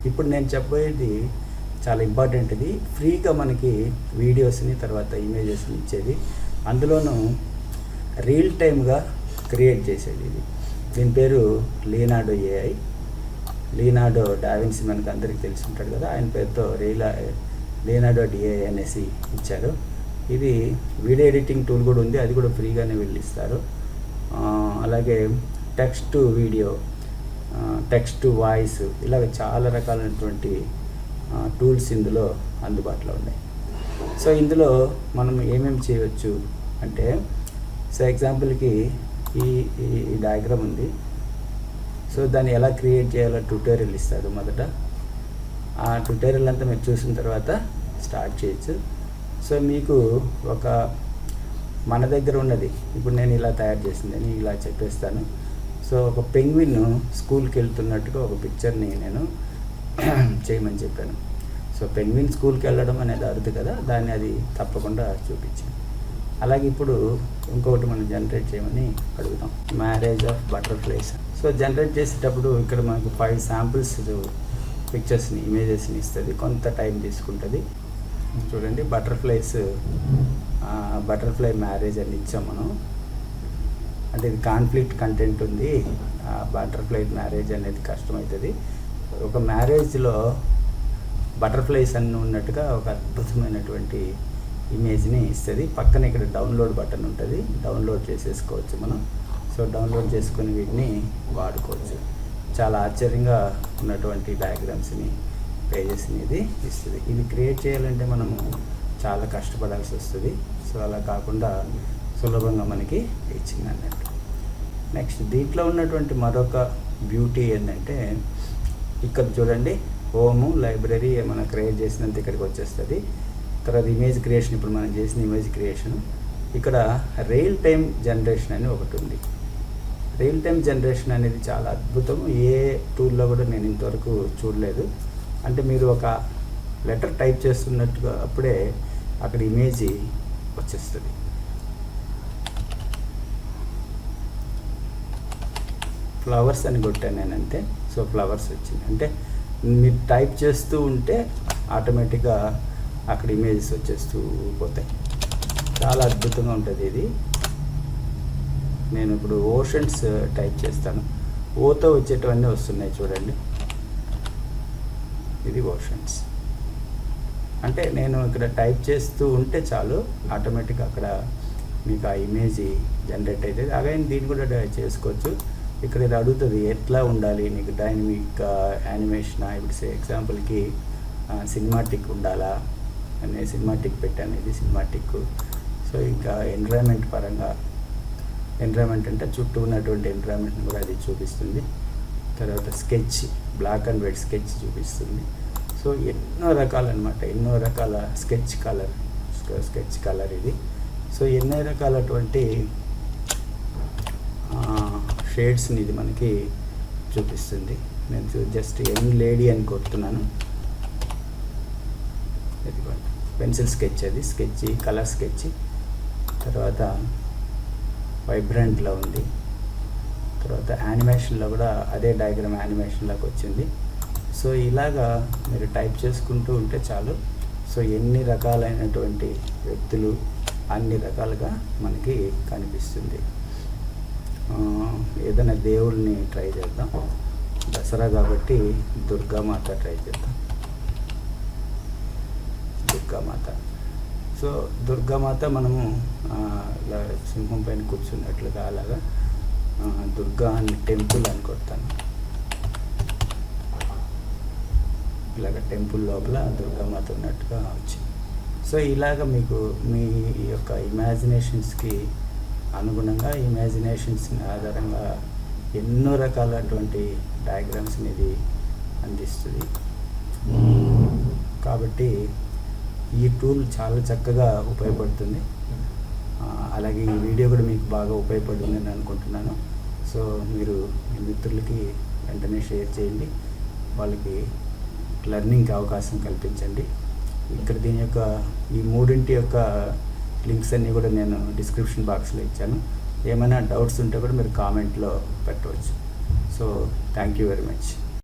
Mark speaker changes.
Speaker 1: ఇప్పుడు నేను చెప్పబోయేది చాలా ఇంపార్టెంట్. ఇది ఫ్రీగా మనకి వీడియోస్ని తర్వాత ఇమేజెస్ని ఇచ్చేది, అందులోనూ రియల్ టైమ్గా క్రియేట్ చేసేది. ఇది దీని పేరు లియోనార్డో ఏఐ. లియోనార్డో డావిన్సీ మనకు అందరికీ తెలిసి ఉంటాడు కదా, ఆయన పేరుతో లియోనార్డో డిఏఐ అనేసి ఇచ్చారు. ఇది వీడియో ఎడిటింగ్ టూల్ కూడా ఉంది, అది కూడా ఫ్రీగానే వీళ్ళు ఇస్తారు. అలాగే text to video, text to voice, ఇలాగ చాలా రకాలైనటువంటి టూల్స్ ఇందులో అందుబాటులో ఉన్నాయి. సో ఇందులో మనం ఏమేమి చేయవచ్చు అంటే, సో ఎగ్జాంపుల్కి ఈ డయాగ్రామ్ ఉంది. సో దాన్ని ఎలా క్రియేట్ చేయాలో ట్యూటోరియల్ ఇస్తాడు మొదట. ఆ ట్యూటోరియల్ అంతా మీరు చూసిన తర్వాత స్టార్ట్ చేయొచ్చు. సో మీకు ఒక మన దగ్గర ఉన్నది ఇప్పుడు నేను ఇలా తయారు చేసిందని ఇలా చెప్పేస్తాను. సో ఒక పెంగ్విన్ స్కూల్కి వెళ్తున్నట్టుగా ఒక పిక్చర్ని నేను చేయమని చెప్పాను. సో పెంగ్విన్ స్కూల్కి వెళ్ళడం అనేది అరుదు కదా, దాన్ని అది తప్పకుండా చూపించాను. అలాగే ఇప్పుడు ఇంకొకటి మనం జనరేట్ చేయమని అడుగుతాం, marriage of butterflies. So generate చేసేటప్పుడు ఇక్కడ మనకు 5 శాంపిల్స్ పిక్చర్స్ని, ఇమేజెస్ని ఇస్తుంది. కొంత టైం తీసుకుంటుంది. చూడండి, బటర్ఫ్లై మ్యారేజ్ అని ఇచ్చాం మనం. అంటే ఇది కాన్ఫ్లిక్ట్ కంటెంట్ ఉంది, బటర్ఫ్లై మ్యారేజ్ అనేది కష్టమవుతుంది. ఒక మ్యారేజ్లో బటర్ఫ్లైస్ అన్నీ ఉన్నట్టుగా ఒక అద్భుతమైనటువంటి ఇమేజ్ని ఇస్తుంది. పక్కన ఇక్కడ డౌన్లోడ్ బటన్ ఉంటుంది, డౌన్లోడ్ చేసేసుకోవచ్చు మనం. సో డౌన్లోడ్ చేసుకుని వీటిని వాడుకోవచ్చు. చాలా ఆశ్చర్యంగా ఉన్నటువంటి డయాగ్రామ్స్ని, పేజెస్ని ఇది ఇస్తుంది. ఇది క్రియేట్ చేయాలంటే మనము చాలా కష్టపడాల్సి వస్తుంది. సో అలా కాకుండా సులభంగా మనకి ఇచ్చింది అన్నట్టు. నెక్స్ట్ దీంట్లో ఉన్నటువంటి మరొక బ్యూటీ ఏంటంటే, ఇక్కడ చూడండి, హోము, లైబ్రరీ మనం క్రియేట్ చేసినంత ఇక్కడికి వచ్చేస్తుంది. తర్వాత ఇమేజ్ క్రియేషన్, ఇప్పుడు మనం చేసిన ఇమేజ్ క్రియేషన్. ఇక్కడ రియల్ టైమ్ జనరేషన్ అని ఒకటి ఉంది. రియల్ టైమ్ జనరేషన్ అనేది చాలా అద్భుతం. ఏ టూల్లో కూడా నేను ఇంతవరకు చూడలేదు. అంటే మీరు ఒక లెటర్ టైప్ చేస్తున్నట్టుగా అప్పుడే అక్కడ ఇమేజ్ వచ్చేస్తుంది. ఫ్లవర్స్ అని కొట్టాను నేను అంతే. సో ఫ్లవర్స్ వచ్చింది. అంటే మీరు టైప్ చేస్తూ ఉంటే ఆటోమేటిక్గా అక్కడ ఇమేజెస్ వచ్చేస్తూ పోతాయి. చాలా అద్భుతంగా ఉంటుంది ఇది. నేను ఇప్పుడు ఓషన్స్ టైప్ చేస్తాను, ఓతో వచ్చేటవన్నీ వస్తున్నాయి చూడండి. ఇది ఓషన్స్. అంటే నేను ఇక్కడ టైప్ చేస్తూ ఉంటే చాలు, ఆటోమేటిక్గా అక్కడ మీకు ఆ ఇమేజ్ జనరేట్ అవుతుంది. అలాగే దీన్ని కూడా చేసుకోవచ్చు. ఇక్కడ ఇది అడుగుతుంది ఎట్లా ఉండాలి నీకు, డైనమిక్ యానిమేషన్, ఇప్పుడు ఎగ్జాంపుల్కి సినిమాటిక్ ఉండాలా అనే సినిమాటిక్ పెట్టాను. ఇది సినిమాటిక్. సో ఇంకా ఎన్విరాన్మెంట్ పరంగా, ఎన్విరాన్మెంట్ అంటే చుట్టూ ఉన్నటువంటి ఎన్విరాన్మెంట్ని కూడా అది చూపిస్తుంది. తర్వాత sketch, black and white sketch చూపిస్తుంది. సో ఎన్నో రకాలన్నమాట, ఎన్నో రకాల స్కెచ్ కలర్ ఇది. సో ఎన్నో రకాలటువంటి షేడ్స్ని ఇది మనకి చూపిస్తుంది. నేను జస్ట్ యంగ్ లేడీ అని కొడుతున్నాను. ఇదిగోండి, పెన్సిల్ స్కెచ్, అది స్కెచ్, కలర్ స్కెచ్. తర్వాత వైబ్రెంట్లో ఉంది. తర్వాత యానిమేషన్లో కూడా అదే డయాగ్రామ్ యానిమేషన్లోకి వచ్చింది. సో ఇలాగా మీరు టైప్ చేసుకుంటూ ఉంటే చాలు. సో ఎన్ని రకాలైనటువంటి వ్యక్తులు అన్ని రకాలుగా మనకి కనిపిస్తుంది. ఏదైనా దేవుళ్ళని ట్రై చేద్దాం. దసరా కాబట్టి దుర్గామాత ట్రై చేద్దాం. దుర్గామాత. సో దుర్గామాత మనము ఇలా సింహం పైన కూర్చున్నట్లుగా అలాగా దుర్గా అని టెంపుల్ అని కొడతాను. ఇలాగ టెంపుల్ లోపల దుర్గామాత ఉన్నట్టుగా వచ్చింది. సో ఇలాగ మీకు మీ యొక్క ఇమాజినేషన్స్కి అనుగుణంగా, ఇమాజినేషన్స్ని ఆధారంగా ఎన్నో రకాలటువంటి డయాగ్రామ్స్ని ఇది అందిస్తుంది. కాబట్టి ఈ టూల్ చాలా చక్కగా ఉపయోగపడుతుంది. అలాగే ఈ వీడియో కూడా మీకు బాగా ఉపయోగపడుతుందని అనుకుంటున్నాను. సో మీరు మీ మిత్రులకి వెంటనే షేర్ చేయండి, వాళ్ళకి లెర్నింగ్కి అవకాశం కల్పించండి. ఇక్కడ దీని యొక్క ఈ మూడింటి యొక్క లింక్స్ అన్నీ కూడా నేను డిస్క్రిప్షన్ బాక్స్లో ఇచ్చాను. ఏమైనా డౌట్స్ ఉంటే కూడా మీరు కామెంట్లో పెట్టవచ్చు. So thank you very much.